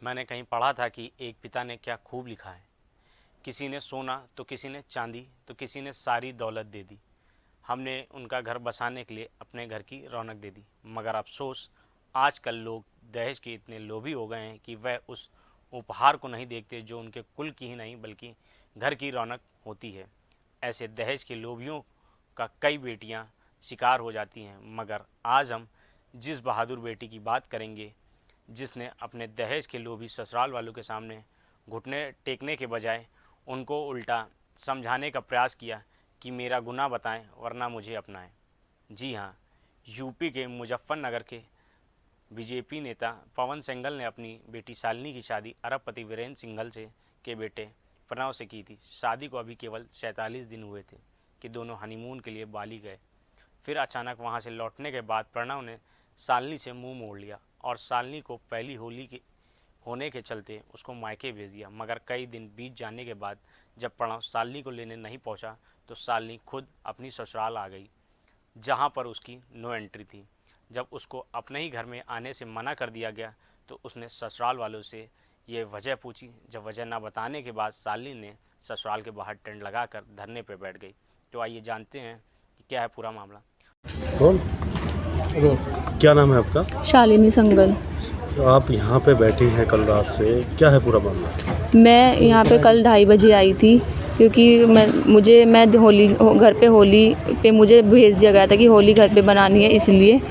मैंने कहीं पढ़ा था कि एक पिता ने क्या खूब लिखा है, किसी ने सोना तो किसी ने चांदी तो किसी ने सारी दौलत दे दी। हमने उनका घर बसाने के लिए अपने घर की रौनक दे दी। मगर अफसोस, आजकल लोग दहेज के इतने लोभी हो गए हैं कि वह उस उपहार को नहीं देखते जो उनके कुल की ही नहीं बल्कि घर की रौनक होती है। ऐसे दहेज के लोभियों का कई बेटियां शिकार हो जाती हैं। मगर आज हम जिस बहादुर बेटी की बात करेंगे जिसने अपने दहेज के लोभी ससुराल वालों के सामने घुटने टेकने के बजाय उनको उल्टा समझाने का प्रयास किया कि मेरा गुनाह बताएं वरना मुझे अपनाएं। जी हाँ, यूपी के मुजफ्फरनगर के बीजेपी नेता पवन सिंघल ने अपनी बेटी शालिनी की शादी अरबपति वीरेंद्र सिंघल से के बेटे प्रणव से की थी। शादी को अभी केवल 47 दिन हुए थे कि दोनों हनीमून के लिए बाली गए। फिर अचानक वहां से लौटने के बाद प्रणव ने शालिनी से मुंह मोड़ लिया और शालिनी को पहली होली के होने के चलते उसको मायके भेज दिया। मगर कई दिन बीत जाने के बाद जब प्रणव शालिनी को लेने नहीं पहुंचा तो शालिनी खुद अपनी ससुराल आ गई, जहां पर उसकी नो एंट्री थी। जब उसको अपने ही घर में आने से मना कर दिया गया तो उसने ससुराल वालों से ये वजह पूछी। जब वजह ना बताने के बाद शालिनी ने ससुराल के बाहर टेंट लगाकर धरने पर बैठ गई। तो आइए जानते हैं कि क्या है पूरा मामला। कौन? क्या नाम है आपका? शालिनी संगल। तो आप यहाँ पे बैठी हैं कल रात से, क्या है पूरा मामला? मैं यहाँ पे कल 2:30 बजे आई थी क्योंकि मैं होली घर पे होली पे मुझे भेज दिया गया था कि होली घर पे बनानी है इसलिए।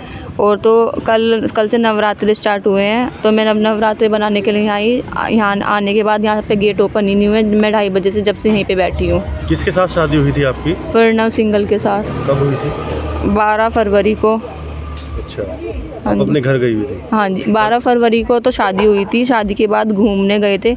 और तो कल से नवरात्रि स्टार्ट हुए हैं तो मैं नवरात्रि बनाने के लिए आई। यहाँ आने के बाद यहाँ पे गेट ओपन ही नहीं हुए। मैं 2:30 बजे से जब से यहीं पे बैठी हूँ। किसके साथ शादी हुई थी आपकी? प्रणव सिंघल के साथ। कब हुई थी? 12 फरवरी को। अच्छा, हाँ आप अपने घर गई हुई थी? हाँ जी, 12 फरवरी को तो शादी हुई थी। शादी के बाद घूमने गए थे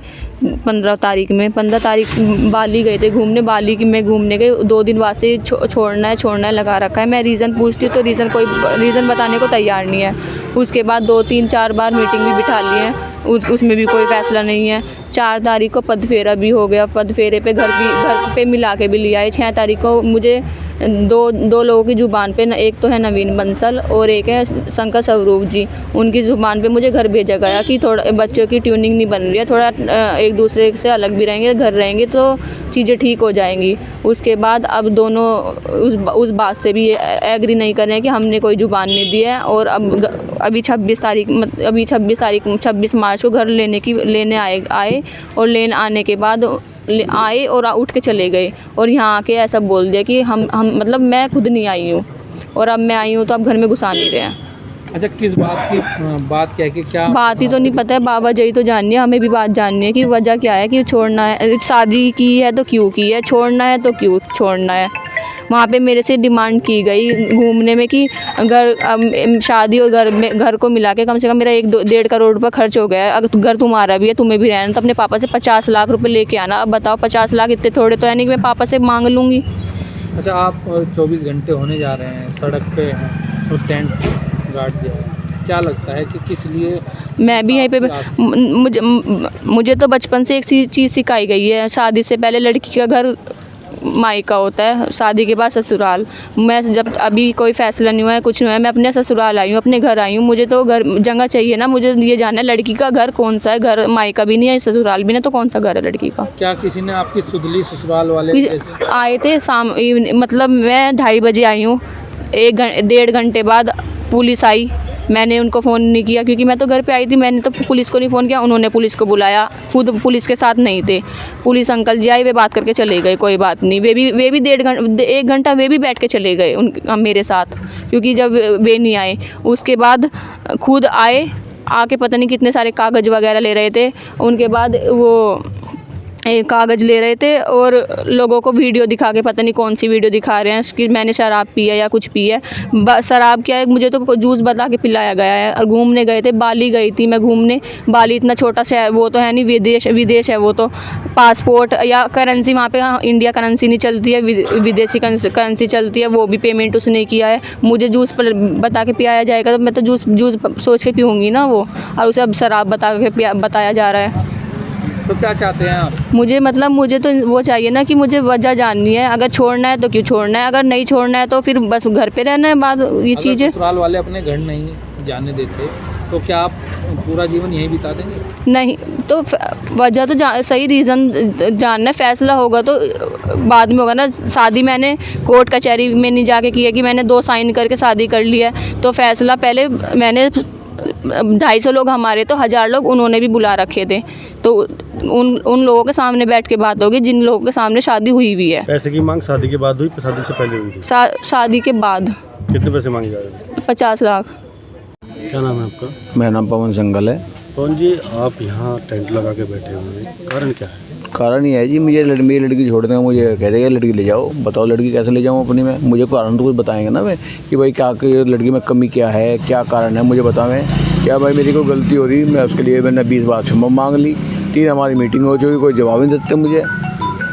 15 तारीख में। 15 तारीख बाली गए थे घूमने। बाली में घूमने गए 2 दिन बाद से छोड़ना है लगा रखा है। मैं रीज़न पूछती हूँ तो कोई रीज़न बताने को तैयार नहीं है। उसके बाद 2, 3, 4 बार मीटिंग भी बिठा ली है, उसमें भी कोई फ़ैसला नहीं है। 4 तारीख को पद फेरा भी हो गया। पद फेरे पे घर पे मिला के भी लिया है। 6 तारीख को मुझे दो लोगों की ज़ुबान पे, एक तो है नवीन बंसल और एक है शंकर स्वरूप जी, उनकी ज़ुबान पे मुझे घर भेजा गया कि थोड़ा बच्चों की ट्यूनिंग नहीं बन रही है, थोड़ा एक दूसरे से अलग भी रहेंगे, घर रहेंगे तो चीज़ें ठीक हो जाएंगी। उसके बाद अब दोनों उस बात से भी एग्री नहीं कर रहे हैं कि हमने कोई ज़ुबान नहीं दी है। और अब अभी 26 मार्च को घर लेने आए और लेने आने के बाद आए और उठ के चले गए। और यहाँ आके ऐसा बोल दिया कि हम मतलब मैं खुद नहीं आई हूँ और अब मैं आई हूँ तो अब घर में घुसा नहीं रहे हैं। अच्छा, किस बात की बात क्या है कि क्या बात ही तो नहीं पता है, बाबा जी तो जाननी है, हमें भी बात जाननी है कि वजह क्या है कि छोड़ना है। शादी की है तो क्यों की है, छोड़ना है तो क्यों छोड़ना है। वहाँ पे मेरे से डिमांड की गई घूमने में कि घर शादी और घर को मिला के कम से कम मेरा 1-1.5 करोड़ रुपये खर्च हो गया है। अगर घर तुम्हारा भी है, तुम्हें भी रहना, तो अपने पापा से 50 लाख रुपए लेके आना। अब बताओ 50 लाख इतने थोड़े तो है नहीं कि मैं पापा से मांग लूँगी। अच्छा, आप 24 घंटे होने जा रहे हैं, सड़क पे हैं तो टेंट गाड़ दिया है, क्या लगता है कि किस लिए? मैं भी यहीं पे मुझे तो बचपन से एक चीज़ सिखाई गई है, शादी से पहले लड़की का घर मायका होता है, शादी के बाद ससुराल। मैं जब अभी कोई फैसला नहीं हुआ है, कुछ नहीं हुआ है, मैं अपने ससुराल आई हूँ, अपने घर आई हूँ। मुझे तो घर जगह चाहिए ना, मुझे ये जानना है लड़की का घर कौन सा है। घर मायका भी नहीं है, ससुराल भी नहीं, तो कौन सा घर है लड़की का? क्या किसी ने आपकी सुधली ससुराल वाले आए थे मतलब मैं 2:30 बजे आई हूँ, 1-1.5 घंटे बाद पुलिस आई। मैंने उनको फ़ोन नहीं किया क्योंकि मैं तो घर पे आई थी। मैंने तो पुलिस को नहीं फ़ोन किया, उन्होंने पुलिस को बुलाया, खुद पुलिस के साथ नहीं थे। पुलिस अंकल जी आए, वे बात करके चले गए, कोई बात नहीं। वे भी 1 घंटा वे भी बैठ के चले गए मेरे साथ, क्योंकि जब वे नहीं आए उसके बाद खुद आके पता नहीं कितने सारे कागज़ वगैरह ले रहे थे। उनके बाद वो कागज़ ले रहे थे और लोगों को वीडियो दिखा के, पता नहीं कौन सी वीडियो दिखा रहे हैं कि मैंने शराब पी है या कुछ पी है। शराब क्या है, मुझे तो जूस बता के पिलाया गया है। और घूमने गए थे, बाली गई थी मैं घूमने। बाली इतना छोटा शहर वो तो है नहीं, विदेश है वो तो। पासपोर्ट या करेंसी वहाँ पे इंडिया करेंसी नहीं चलती है, विदेशी करेंसी चलती है, वो भी पेमेंट उसने किया है। मुझे जूस बता के पिलाया जाएगा तो मैं तो जूस सोच के पीऊँगी ना वो, और उसे अब शराब बताया जा रहा है। तो क्या चाहते हैं आप? मुझे तो वो चाहिए ना कि मुझे वजह जाननी है। अगर छोड़ना है तो क्यों छोड़ना है, अगर नहीं छोड़ना है तो फिर बस घर पे रहना है। बात ये चीज़ है, ससुराल वाले अपने घर नहीं जाने देते तो क्या आप पूरा जीवन यहीं बिता देंगे? नहीं तो वजह तो सही रीज़न जानना, फैसला होगा तो बाद में होगा ना। शादी मैंने कोर्ट कचहरी में नहीं जाके की है कि मैंने 2 साइन करके शादी कर ली है, तो फैसला पहले मैंने 250 लोग हमारे तो 1000 लोग उन्होंने भी बुला रखे थे, तो उन लोगों के सामने बैठ के बात होगी जिन लोगों के सामने शादी हुई भी है। पैसे की मांग शादी के बाद हुई, शादी से पहले हुई थी? शादी के बाद। कितने पैसे मांगे जा रहे थे? 50 लाख। क्या नाम है आपका? मेरा नाम पवन संगल है। पवन जी, आप यहाँ टेंट लगा के बैठे हुए हैं, कारण क्या है? कारण ये है जी, मुझे मेरी लड़की छोड़ देंगे, मुझे कह देगा लड़की ले जाओ। बताओ लड़की कैसे ले जाऊँ अपनी में? मुझे कारण तो कुछ बताएंगे ना मैं कि भाई क्या लड़की में कमी क्या है, क्या कारण है, मुझे बतावें। क्या भाई मेरी कोई गलती हो रही, मैं उसके लिए मैंने 20 बार क्षमा मांग ली, 3 हमारी मीटिंग हो चुकी, कोई जवाब नहीं देते मुझे।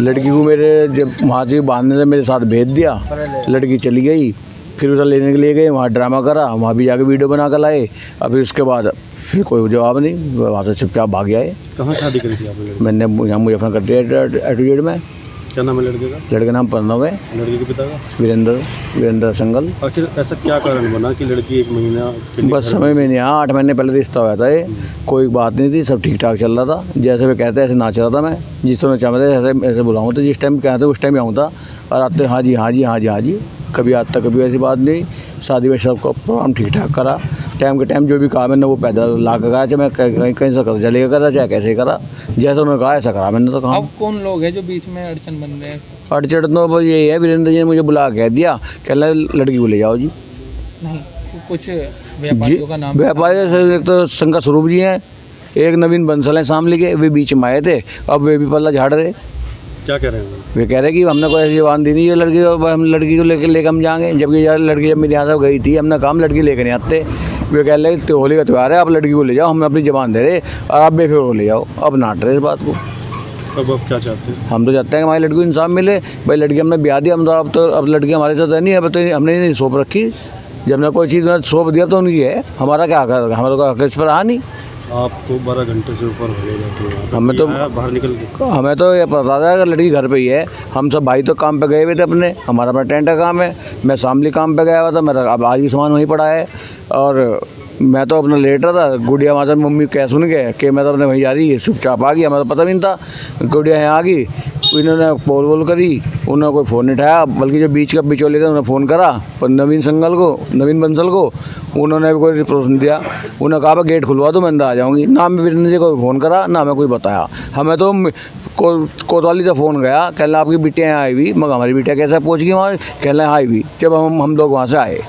लड़की को मेरे जब वहाँ से बांधने से मेरे साथ भेज दिया, लड़की चली गई, फिर उधर लेने के लिए गए, वहाँ ड्रामा करा, वहाँ भी जाके वीडियो बना कर लाए। अब फिर उसके बाद फिर कोई जवाब नहीं, वहाँ से चुपचाप भाग गया है। कहाँ शादी करी थी आपने? मैंने यहाँ मुजफ्फरनगर एटीट्यूड में। क्या नाम है लड़के का? लड़के का नाम प्रणव है। लड़के के पिता का? वीरेंद्र संगल। आखिर ऐसा क्या कारण बना कि लड़की 1 महीना के लिए बस समझ में नहीं आया। 8 महीने पहले रिश्ता हुआ था, ये कोई बात नहीं थी, सब ठीक ठाक चल रहा था। जैसे वे कहते ऐसे नाच रहा था मैं, जिस समय चाहते ऐसे ऐसे बुलाऊँ तो जिस टाइम कहते उस टाइम आऊँ था, और आते हाँ जी हाँ जी हाँ जी हाँ जी, कभी आज तक कभी ऐसी बात नहीं। शादी में सबको प्रोग्राम ठीक ठाक करा, टाइम के टाइम जो भी कहा मैंने वो पैदल ला कर कहा, चाहे मैं कहीं से कर जलेगा करा, चाहे कैसे करा, जैसा उन्होंने कहा ऐसा करा मैंने तो कहा। अब कौन लोग हैं जो बीच में अड़चन बन रहे हैं? अड़चन तो यही है, वीरेंद्र जी ने मुझे बुला कह दिया, कहना लड़की को ले जाओ जी। नहीं कुछ व्यापारियों का नाम? व्यापारी एक तो शंकर स्वरूप जी हैं, एक नवीन बंसल हैं शामली के, वे बीच में आए थे, अब वे भी पल्ला झाड़ रहे। क्या कह रहे हैं? वे कह रहे कि हमने कोई ऐसी जवान दी नहीं है लड़की को, हम लड़की को लेकर हम जाएंगे, जबकि यार लड़की जब मेरे यहाँ से गई थी, हमने काम लड़की लेकर नहीं आते। वे कह रहे कि होली का त्यौहार है, आप लड़की को ले जाओ, हम अपनी जवान दे रहे और आप बेफिक्र हो ले जाओ। अब नाट रहे इस बात को। अब आप क्या चाहते हैं? हम तो चाहते हैं कि हमारी लड़की को इंसाफ मिले। भाई लड़की हमने ब्याह दिया, हम तो अब लड़की हमारे साथ नहीं है, अब तो हमने नहीं सौंप रखी। जब हमने कोई चीज़ सौंप दिया तो उनकी है, हमारा क्या हक, हमारा कोई हक इस पर रहा नहीं। आपको 12 घंटे से ऊपर हो गया, हमें तो बाहर निकल के हमें तो ये पता था कि लड़की घर पे ही है। हम सब भाई तो काम पे गए हुए थे अपने, हमारा अपना टेंट का काम है, मैं शामली काम पे गया हुआ था, मेरा अब आज भी सामान वहीं पड़ा है। और मैं तो अपना लेट रहा था, गुड़िया माता मम्मी कह सुन गए कि मैं तो अपने वहीं जा रही है, चुपचाप आ गई, हमें तो पता भी नहीं था। गुड़िया यहाँ आ गई, इन्होंने बोल करी, उन्होंने कोई फ़ोन नहीं उठाया, बल्कि जो बीच का बिचौले थे उन्होंने फ़ोन करा पर नवीन बंसल को, उन्होंने भी कोई रिस्पॉन्स नहीं दिया। उन्होंने कहा गेट खुलवा दो, मैं अंदर आ जाऊँगी। ना मैं वीरेंद्र जी को फ़ोन करा, ना हमें कोई बताया। हमें तो कोतवाली से फ़ोन गया, कहना आपकी बिटिया यहाँ आई हुई, मगर हमारी बिटिया कैसे पहुँच गई वहाँ, कहना आई हुई, जब हम लोग वहाँ से आए।